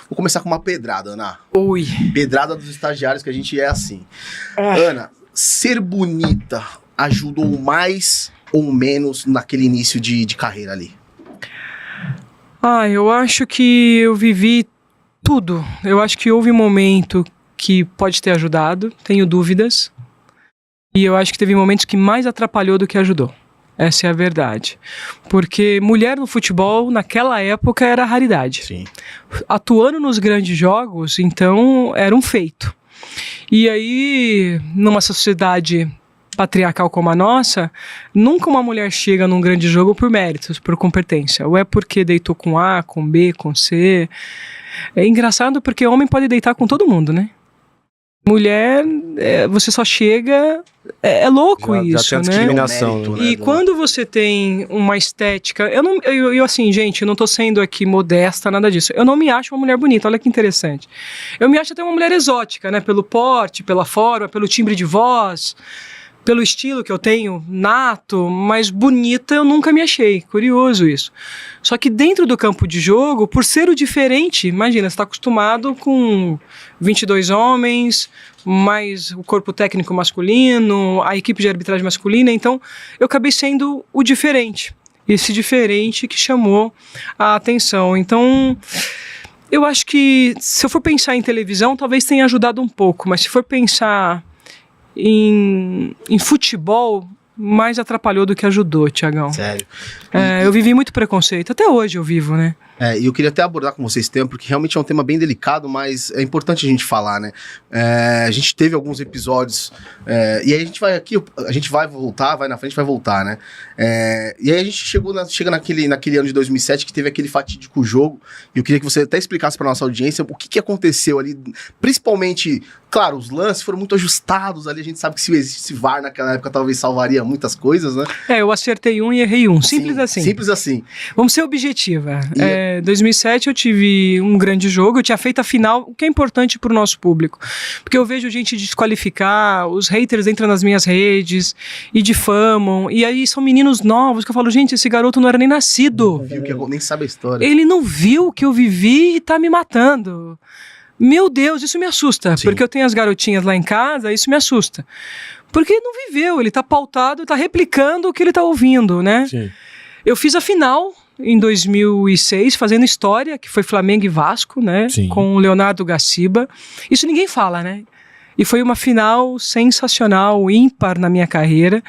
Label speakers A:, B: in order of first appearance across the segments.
A: Vou começar com uma pedrada, Ana.
B: Oi.
A: Pedrada dos estagiários, que a gente é assim. Ana, ser bonita ajudou mais ou menos naquele início de carreira ali?
B: Eu acho que eu vivi tudo. Eu acho que houve um momento que pode ter ajudado, tenho dúvidas. E eu acho que teve momentos que mais atrapalhou do que ajudou. Essa é a verdade. Porque mulher no futebol, naquela época, era raridade.
A: Sim.
B: Atuando nos grandes jogos, então, era um feito. E aí, numa sociedade patriarcal como a nossa, nunca uma mulher chega num grande jogo por méritos, por competência. Ou é porque deitou com A, com B, com C. É engraçado porque homem pode deitar com todo mundo, né? Mulher, você só chega... É louco isso,
C: já tem
B: né?
C: discriminação.
A: Mérito,
B: E quando você tem uma estética... Eu assim, gente, eu não tô sendo aqui modesta, nada disso. Eu não me acho uma mulher bonita, olha que interessante. Eu me acho até uma mulher exótica, né? Pelo porte, pela forma, pelo timbre de voz, pelo estilo que eu tenho, nato, mas bonita eu nunca me achei. Curioso isso. Só que dentro do campo de jogo, por ser o diferente, imagina, você está acostumado com 22 homens, mais o corpo técnico masculino, a equipe de arbitragem masculina, então eu acabei sendo o diferente. Esse diferente que chamou a atenção. Então, eu acho que se eu for pensar em televisão, talvez tenha ajudado um pouco, mas se for pensar em futebol, mais atrapalhou do que ajudou, Tiagão.
A: Sério.
B: Eu vivi muito preconceito, até hoje eu vivo, né?
A: E eu queria até abordar com vocês esse tema, porque realmente é um tema bem delicado, mas é importante a gente falar, né? A gente teve alguns episódios, e aí a gente vai voltar, vai na frente, vai voltar, né? E aí a gente chega naquele ano de 2007, que teve aquele fatídico jogo, e eu queria que você até explicasse para nossa audiência o que aconteceu ali, principalmente, claro, os lances foram muito ajustados ali, a gente sabe que se existisse VAR naquela época, talvez salvaria muitas coisas, né?
B: Eu acertei um e errei um, simples assim.
A: Simples assim.
B: Vamos ser objetiva. Em 2007 eu tive um grande jogo, eu tinha feito a final, o que é importante para o nosso público. Porque eu vejo gente desqualificar, os haters entram nas minhas redes e difamam, e aí são meninos novos que eu falo, gente, esse garoto não era nem nascido.
A: Não viu que nem sabe a história.
B: Ele não viu o que eu vivi e tá me matando. Meu Deus, isso me assusta,
A: Sim.
B: porque eu tenho as garotinhas lá em casa, isso me assusta. Porque ele não viveu, ele tá pautado, tá replicando o que ele tá ouvindo, né?
C: Sim.
B: Eu fiz a final em 2006, fazendo história, que foi Flamengo e Vasco, né?
C: Sim.
B: Com o Leonardo Gaciba. Isso ninguém fala, né? E foi uma final sensacional, ímpar na minha carreira.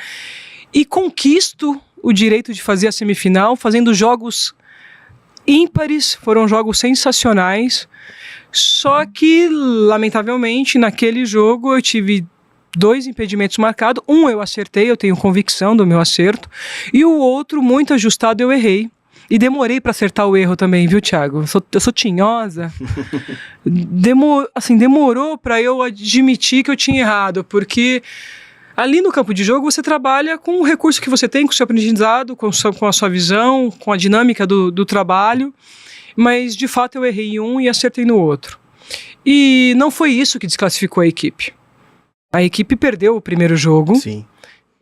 B: E conquisto o direito de fazer a semifinal, fazendo jogos ímpares, foram jogos sensacionais. Só que, lamentavelmente, naquele jogo eu tive 2 impedimentos marcados. Um eu acertei, eu tenho convicção do meu acerto. E o outro, muito ajustado, eu errei. E demorei para acertar o erro também, viu, Thiago? Eu sou tinhosa. Demorou para eu admitir que eu tinha errado, porque ali no campo de jogo você trabalha com o recurso que você tem, com o seu aprendizado, com a sua visão, com a dinâmica do trabalho. Mas, de fato, eu errei em um e acertei no outro. E não foi isso que desclassificou a equipe. A equipe perdeu o primeiro jogo.
A: Sim.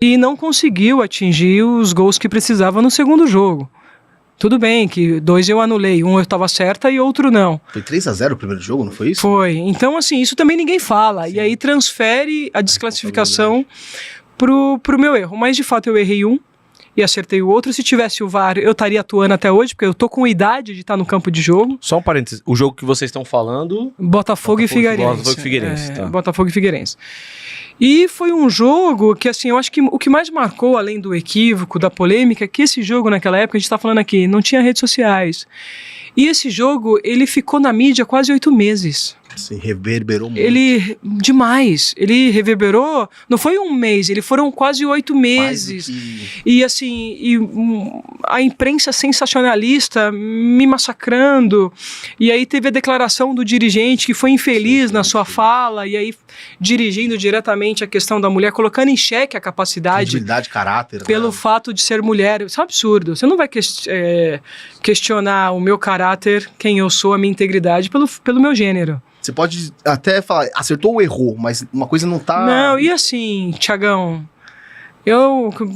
B: E não conseguiu atingir os gols que precisava no segundo jogo. Tudo bem que 2 eu anulei, um eu estava certa e outro não.
A: Foi 3-0 o primeiro jogo, não foi isso?
B: Foi. Então, assim, isso também ninguém fala.
A: Sim.
B: E aí transfere a desclassificação pro meu erro. Mas, de fato, eu errei um e acertei o outro. Se tivesse o VAR, eu estaria atuando até hoje, porque eu tô com idade de estar no campo de jogo.
C: Só um parênteses, o jogo que vocês estão falando...
B: Botafogo e Figueirense.
C: Botafogo e Figueirense, tá.
B: Botafogo e Figueirense. E foi um jogo que, assim, eu acho que o que mais marcou, além do equívoco, da polêmica, é que esse jogo, naquela época, a gente tá falando aqui, não tinha redes sociais. E esse jogo, ele ficou na mídia quase 8 meses.
A: Sim, reverberou muito.
B: Ele reverberou, não foi um mês, foram quase 8 meses. E assim, a imprensa sensacionalista me massacrando. E aí teve a declaração do dirigente que foi infeliz na sua fala, e aí dirigindo diretamente a questão da mulher, colocando em xeque a capacidade,
A: credibilidade, caráter.
B: pelo fato de ser mulher. Isso é um absurdo. Você não vai questionar o meu caráter, quem eu sou, a minha integridade, pelo meu gênero.
A: Você pode até falar, acertou ou errou, mas uma coisa não tá...
B: Não, e assim, Tiagão,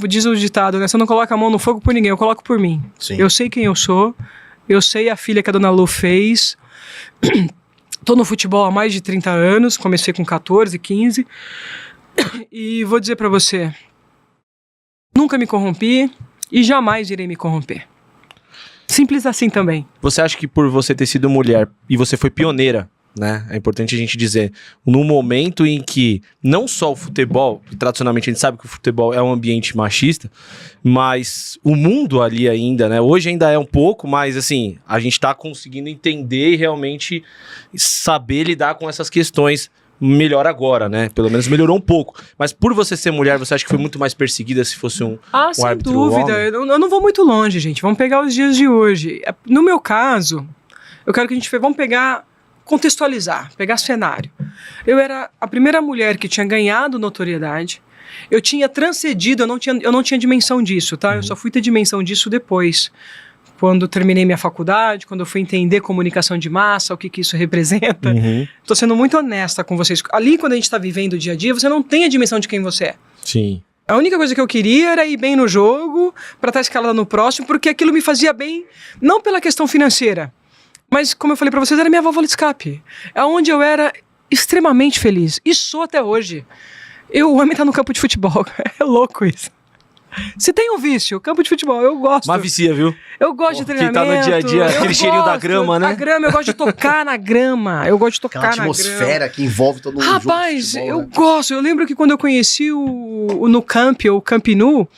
B: diz o ditado, né? Você não coloca a mão no fogo por ninguém, eu coloco por mim.
A: Sim.
B: Eu sei quem eu sou, eu sei a filha que a dona Lu fez, Tô no futebol há mais de 30 anos, comecei com 14, 15. E vou dizer pra você, nunca me corrompi e jamais irei me corromper. Simples assim também.
C: Você acha que por você ter sido mulher e você foi pioneira, né? É importante a gente dizer, no momento em que não só o futebol, tradicionalmente a gente sabe que o futebol é um ambiente machista, mas o mundo ali ainda, né? Hoje ainda é um pouco, mas assim, a gente tá conseguindo entender e realmente saber lidar com essas questões melhor agora, né? Pelo menos melhorou um pouco. Mas por você ser mulher, você acha que foi muito mais perseguida se fosse um
B: sem
C: árbitro
B: dúvida.
C: homem?
B: Eu não vou muito longe, gente. Vamos pegar os dias de hoje. No meu caso, eu quero que a gente vamos pegar, contextualizar, pegar cenário. Eu era a primeira mulher que tinha ganhado notoriedade. Eu tinha transcedido, eu não tinha dimensão disso, tá? Eu só fui ter dimensão disso depois. Quando terminei minha faculdade, quando eu fui entender comunicação de massa, o que isso representa. Tô sendo muito honesta com vocês. Ali, quando a gente tá vivendo o dia a dia, você não tem a dimensão de quem você é.
C: Sim.
B: A única coisa que eu queria era ir bem no jogo, pra estar escalada no próximo, porque aquilo me fazia bem, não pela questão financeira, mas, como eu falei pra vocês, era minha válvula de escape. É onde eu era extremamente feliz. E sou até hoje. O homem tá no campo de futebol. É louco isso. Se tem um vício, campo de futebol, eu gosto.
C: Mas vicia, viu?
B: Eu gosto de treinamento.
C: Quem tá no dia a dia, aquele cheirinho da grama, né?
B: A grama, eu gosto de tocar na grama. Eu gosto de tocar
A: Aquela
B: na grama.
A: atmosfera que envolve todo mundo.
B: Rapaz,
A: futebol,
B: eu
A: né?
B: gosto. Eu lembro que quando eu conheci o No Camp, ou Camp Nou,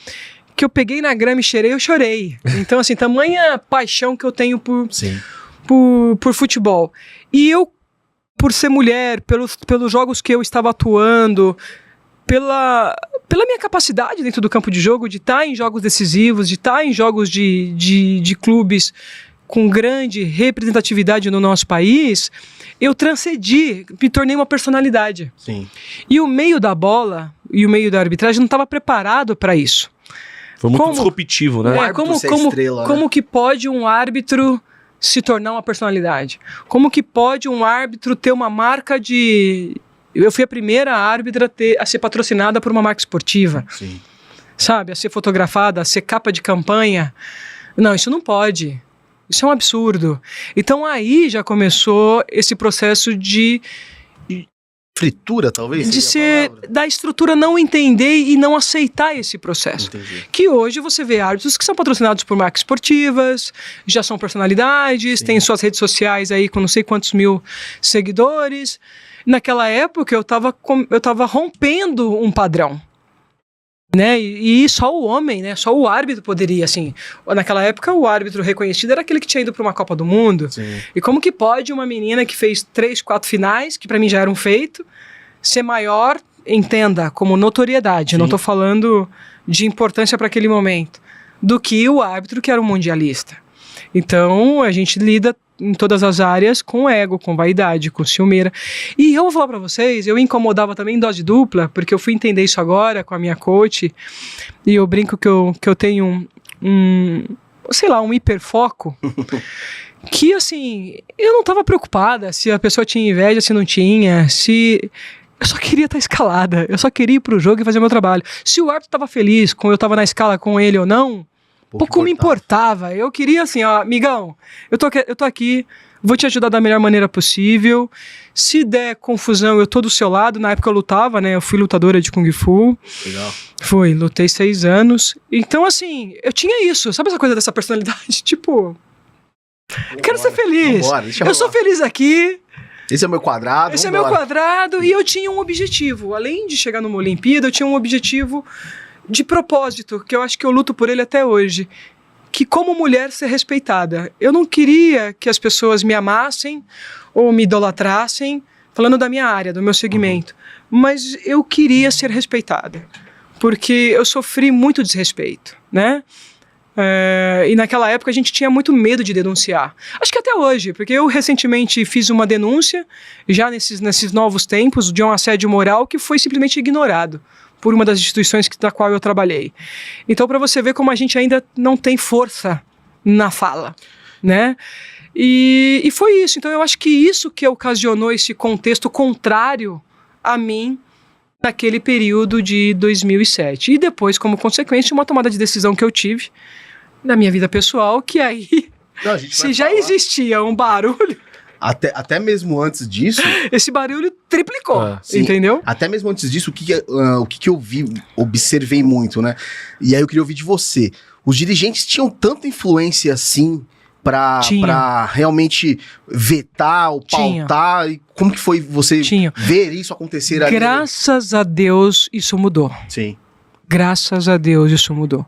B: que eu peguei na grama e cheirei, eu chorei. Então, assim, tamanha paixão que eu tenho por futebol. E eu, por ser mulher, pelos jogos que eu estava atuando, pela minha capacidade dentro do campo de jogo, de estar em jogos decisivos, de estar em jogos de clubes com grande representatividade no nosso país, eu transcendi, me tornei uma personalidade.
A: Sim.
B: E o meio da bola e o meio da arbitragem não estava preparado para isso.
C: Foi muito disruptivo, né?
A: árbitro ser estrela, né?
B: Como que pode um árbitro se tornar uma personalidade? Como que pode um árbitro ter uma marca de... Eu fui a primeira árbitra a ser patrocinada por uma marca esportiva.
A: Sim.
B: Sabe? A ser fotografada, a ser capa de campanha. Não, isso não pode. Isso é um absurdo. Então aí já começou esse processo de
A: Fritura, talvez? seria a palavra?
B: da estrutura não entender e não aceitar esse processo.
A: Entendi.
B: Que hoje você vê árbitros que são patrocinados por marcas esportivas, já são personalidades, têm suas redes sociais aí com não sei quantos mil seguidores. Naquela época eu tava rompendo um padrão, né? E só o homem, né? Só o árbitro poderia, assim. Naquela época o árbitro reconhecido era aquele que tinha ido para uma Copa do Mundo.
A: Sim.
B: E como que pode uma menina que fez 3, 4 finais, que para mim já era um feito, ser maior, entenda, como notoriedade, eu não tô falando de importância para aquele momento, do que o árbitro que era um mundialista. Então a gente lida em todas as áreas com ego, com vaidade, com ciumeira. E eu vou falar pra vocês, eu incomodava também em dose dupla, porque eu fui entender isso agora com a minha coach, e eu brinco que eu tenho um hiperfoco, que assim, eu não tava preocupada se a pessoa tinha inveja, se não tinha, eu só queria estar escalada, eu só queria ir pro jogo e fazer meu trabalho. Se o árbitro tava feliz com eu tava na escala com ele ou não, pouco me importava. Eu queria assim, ó, amigão, eu tô aqui, vou te ajudar da melhor maneira possível. Se der confusão, eu tô do seu lado. Na época eu lutava, né? Eu fui lutadora de Kung Fu.
A: Legal.
B: Lutei 6 anos. Então, assim, eu tinha isso. Sabe essa coisa dessa personalidade? Tipo, quero ser feliz. Eu sou feliz aqui.
A: Esse é o meu quadrado.
B: Esse é meu quadrado. E eu tinha um objetivo. Além de chegar numa Olimpíada, eu tinha um objetivo de propósito, que eu acho que eu luto por ele até hoje, que como mulher ser respeitada. Eu não queria que as pessoas me amassem ou me idolatrassem, falando da minha área, do meu segmento, mas eu queria ser respeitada, porque eu sofri muito desrespeito, né? E naquela época a gente tinha muito medo de denunciar. Acho que até hoje, porque eu recentemente fiz uma denúncia, já nesses novos tempos, de um assédio moral que foi simplesmente ignorado por uma das instituições da qual eu trabalhei. Então, para você ver como a gente ainda não tem força na fala, né? E foi isso. Então, eu acho que isso que ocasionou esse contexto contrário a mim naquele período de 2007. E depois, como consequência, uma tomada de decisão que eu tive na minha vida pessoal, que aí, se já existia um barulho...
A: até mesmo antes disso...
B: Esse barulho triplicou,
A: sim,
B: entendeu?
A: Até mesmo antes disso, o que eu observei muito, né? E aí eu queria ouvir de você. Os dirigentes tinham tanta influência assim pra realmente vetar ou pautar? E como que foi você ver isso acontecer ali?
B: Graças a Deus isso mudou.
A: Sim.
B: Graças a Deus isso mudou.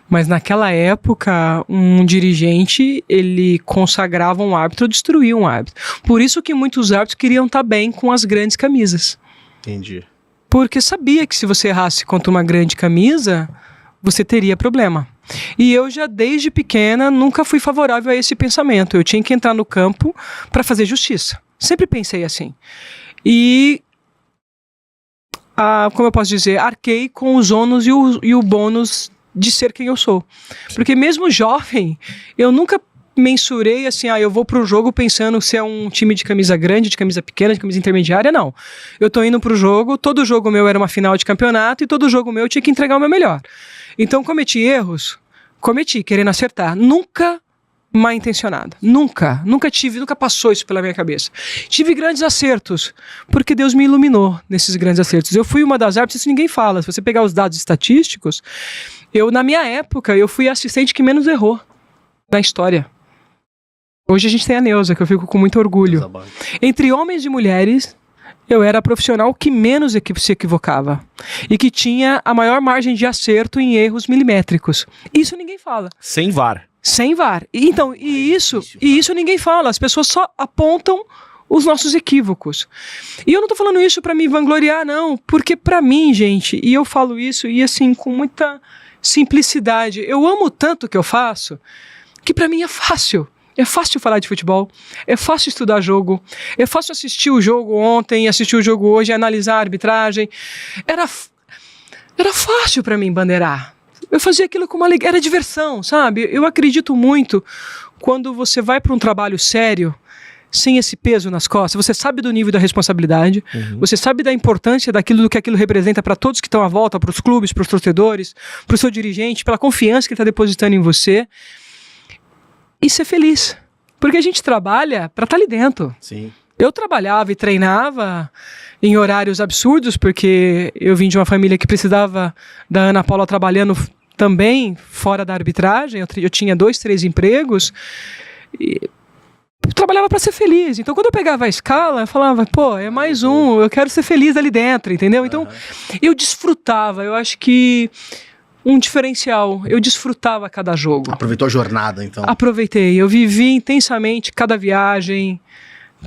B: Mas naquela época, um dirigente, ele consagrava um árbitro ou destruía um árbitro. Por isso que muitos árbitros queriam estar bem com as grandes camisas.
A: Entendi.
B: Porque sabia que se você errasse contra uma grande camisa, você teria problema. E eu já desde pequena nunca fui favorável a esse pensamento. Eu tinha que entrar no campo para fazer justiça. Sempre pensei assim. E, como eu posso dizer, arquei com os ônus e o bônus de ser quem eu sou. Porque mesmo jovem, eu nunca mensurei assim, eu vou para um jogo pensando se é um time de camisa grande, de camisa pequena, de camisa intermediária, não. Eu tô indo pro jogo, todo jogo meu era uma final de campeonato e todo jogo meu eu tinha que entregar o meu melhor. Então cometi erros, querendo acertar, nunca mal intencionado, nunca passou isso pela minha cabeça. Tive grandes acertos, porque Deus me iluminou nesses grandes acertos. Eu fui uma das árbitros, isso ninguém fala, se você pegar os dados estatísticos, na minha época, eu fui a assistente que menos errou na história. Hoje a gente tem a Neuza, que eu fico com muito orgulho. Entre homens e mulheres, eu era a profissional que menos se equivocava. E que tinha a maior margem de acerto em erros milimétricos. Isso ninguém fala.
C: Sem VAR.
B: Sem VAR. Então, isso ninguém fala. As pessoas só apontam os nossos equívocos. E eu não tô falando isso pra me vangloriar, não. Porque pra mim, gente, e eu falo isso, e assim, com muita simplicidade, eu amo tanto o que eu faço, que pra mim é fácil. É fácil falar de futebol, é fácil estudar jogo, é fácil assistir o jogo ontem, assistir o jogo hoje, analisar a arbitragem. Era fácil pra mim bandeirar. Eu fazia aquilo com uma alegria, era diversão, sabe? Eu acredito muito quando você vai para um trabalho sério, sem esse peso nas costas, você sabe do nível da responsabilidade, você sabe da importância do que aquilo representa para todos que estão à volta, para os clubes, para os torcedores, para o seu dirigente, pela confiança que ele está depositando em você. E ser feliz. Porque a gente trabalha para estar ali dentro.
A: Sim.
B: Eu trabalhava e treinava em horários absurdos, porque eu vim de uma família que precisava da Ana Paula trabalhando também fora da arbitragem. Eu tinha 2, 3 empregos. E eu trabalhava para ser feliz. Então, quando eu pegava a escala, eu falava, é mais um, eu quero ser feliz ali dentro, entendeu? Então, eu desfrutava. Eu acho que um diferencial. Eu desfrutava cada jogo.
A: Aproveitou a jornada, então.
B: Aproveitei. Eu vivi intensamente cada viagem,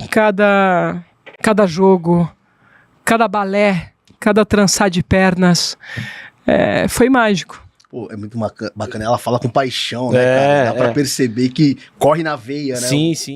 B: cada jogo, cada balé, cada trançar de pernas. Foi mágico.
A: Pô, é muito bacana. Ela fala com paixão, né, cara? Dá pra perceber que corre na veia, né?
C: Sim, sim.